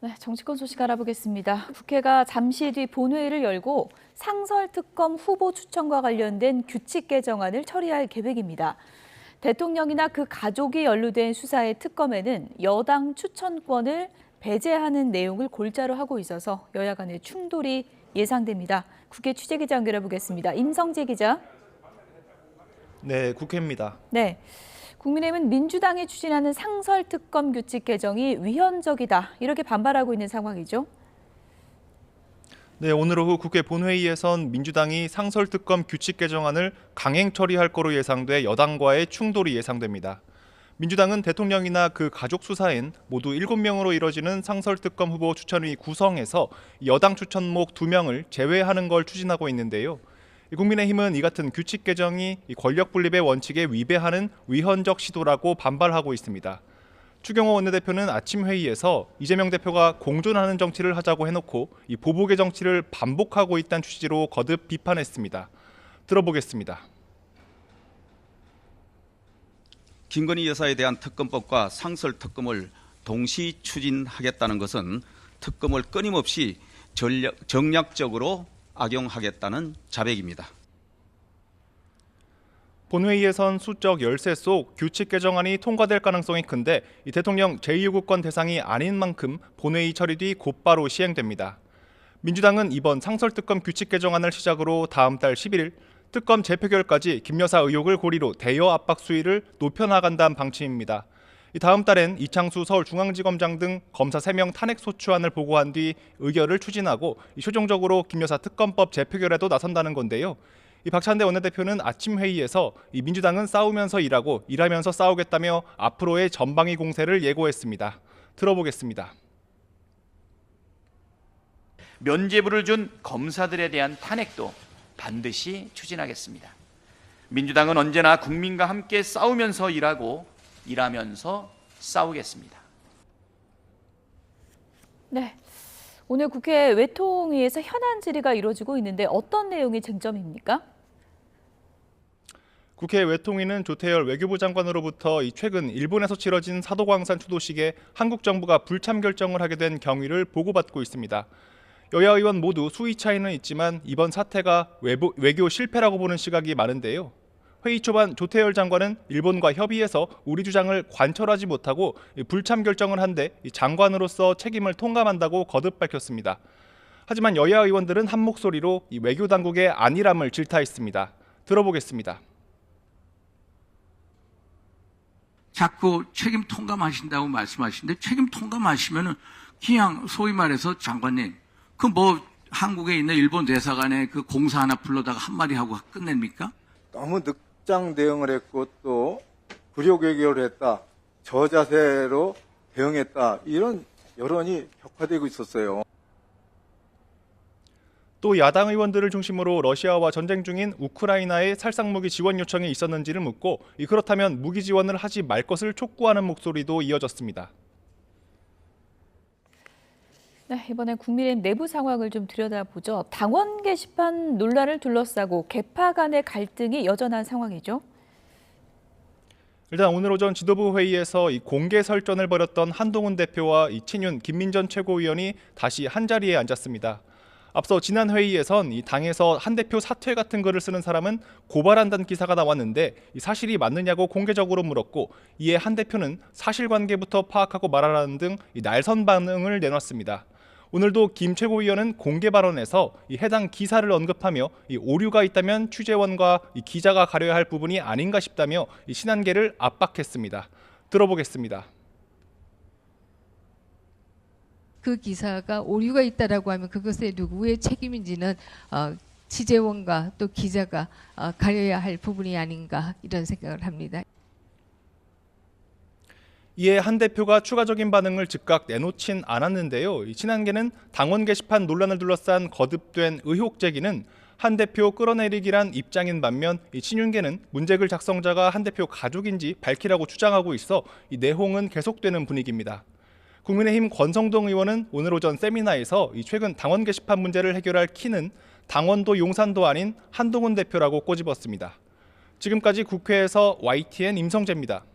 네, 정치권 소식 알아보겠습니다. 국회가 잠시 뒤 본회의를 열고 상설특검 후보 추천과 관련된 규칙 개정안을 처리할 계획입니다. 대통령이나 그 가족이 연루된 수사의 특검에는 여당 추천권을 배제하는 내용을 골자로 하고 있어서 여야 간의 충돌이 예상됩니다. 국회 취재기자 연결해 보겠습니다. 임성재 기자. 네, 국회입니다. 네. 국민의힘은 민주당이 추진하는 상설특검 규칙 개정이 위헌적이다, 이렇게 반발하고 있는 상황이죠. 네, 오늘 오후 국회 본회의에선 민주당이 상설특검 규칙 개정안을 강행 처리할 거로 예상돼 여당과의 충돌이 예상됩니다. 민주당은 대통령이나 그 가족 수사엔 모두 7명으로 이뤄지는 상설특검 후보 추천위 구성에서 여당 추천목 2명을 제외하는 걸 추진하고 있는데요. 국민의힘은 이 같은 규칙 개정이 권력 분립의 원칙에 위배하는 위헌적 시도라고 반발하고 있습니다. 추경호 원내대표는 아침 회의에서 이재명 대표가 공존하는 정치를 하자고 해놓고 이 보복의 정치를 반복하고 있다는 취지로 거듭 비판했습니다. 들어보겠습니다. 김건희 여사에 대한 특검법과 상설특검을 동시 추진하겠다는 것은 특검을 끊임없이 정략적으로 악용하겠다는 자백입니다. 본회의에선 수적 열세 속 규칙 개정안이 통과될 가능성이 큰데 이 대통령 제2요구권 대상이 아닌 만큼 본회의 처리 뒤 곧바로 시행됩니다. 민주당은 이번 상설특검 규칙 개정안을 시작으로 다음 달 11일 특검 재표결까지 김 여사 의혹을 고리로 대여 압박 수위를 높여나간다는 방침입니다. 다음 달엔 이창수 서울중앙지검장 등 검사 3명 탄핵 소추안을 보고한 뒤 의결을 추진하고 최종적으로 김 여사 특검법 재표결에도 나선다는 건데요. 박찬대 원내대표는 아침 회의에서 민주당은 싸우면서 일하고 일하면서 싸우겠다며 앞으로의 전방위 공세를 예고했습니다. 들어보겠습니다. 면죄부를 준 검사들에 대한 탄핵도 반드시 추진하겠습니다. 민주당은 언제나 국민과 함께 싸우면서 일하고 일하면서 싸우겠습니다. 네, 오늘 국회 외통위에서 현안 질의가 이루어지고 있는데 어떤 내용이 쟁점입니까? 국회 외통위는 조태열 외교부 장관으로부터 최근 일본에서 치러진 사도광산 추도식에 한국 정부가 불참 결정을 하게 된 경위를 보고받고 있습니다. 여야 의원 모두 수위 차이는 있지만 이번 사태가 외교 실패라고 보는 시각이 많은데요. 회의 초반 조태열 장관은 일본과 협의해서 우리 주장을 관철하지 못하고 불참 결정을 한 데 장관으로서 책임을 통감한다고 거듭 밝혔습니다. 하지만 여야 의원들은 한 목소리로 외교 당국의 안일함을 질타했습니다. 들어보겠습니다. 자꾸 책임 통감하신다고 말씀하시는데 책임 통감하시면은 그냥 소위 말해서 장관님 그 뭐 한국에 있는 일본 대사관에 그 공사 하나 불러다가 한마디 하고 끝냅니까? 너무 늑장 대응을 했고 또 굴욕 외교를 했다. 저자세로 대응했다. 이런 여론이 격화되고 있었어요. 또 야당 의원들을 중심으로 러시아와 전쟁 중인 우크라이나에 살상무기 지원 요청이 있었는지를 묻고 그렇다면 무기 지원을 하지 말 것을 촉구하는 목소리도 이어졌습니다. 네, 이번엔 국민의힘 내부 상황을 좀 들여다보죠. 당원 게시판 논란을 둘러싸고 계파 간의 갈등이 여전한 상황이죠. 일단 오늘 오전 지도부 회의에서 공개 설전을 벌였던 한동훈 대표와 친윤 김민전 최고위원이 다시 한자리에 앉았습니다. 앞서 지난 회의에선 당에서 한 대표 사퇴 같은 글을 쓰는 사람은 고발한다는 기사가 나왔는데 사실이 맞느냐고 공개적으로 물었고 이에 한 대표는 사실관계부터 파악하고 말하라는 등 날선 반응을 내놨습니다. 오늘도 김 최고위원은 공개 발언에서 해당 기사를 언급하며 오류가 있다면 취재원과 기자가 가려야 할 부분이 아닌가 싶다며 신한계를 압박했습니다. 들어보겠습니다. 그 기사가 오류가 있다라고 하면 그것에 누구의 책임인지는 취재원과 또 기자가 가려야 할 부분이 아닌가 이런 생각을 합니다. 이에 한 대표가 추가적인 반응을 즉각 내놓진 않았는데요. 친한계는 당원 게시판 논란을 둘러싼 거듭된 의혹 제기는 한 대표 끌어내리기란 입장인 반면 친윤계는 문제글 작성자가 한 대표 가족인지 밝히라고 주장하고 있어 내홍은 계속되는 분위기입니다. 국민의힘 권성동 의원은 오늘 오전 세미나에서 최근 당원 게시판 문제를 해결할 키는 당원도 용산도 아닌 한동훈 대표라고 꼬집었습니다. 지금까지 국회에서 YTN 임성재입니다.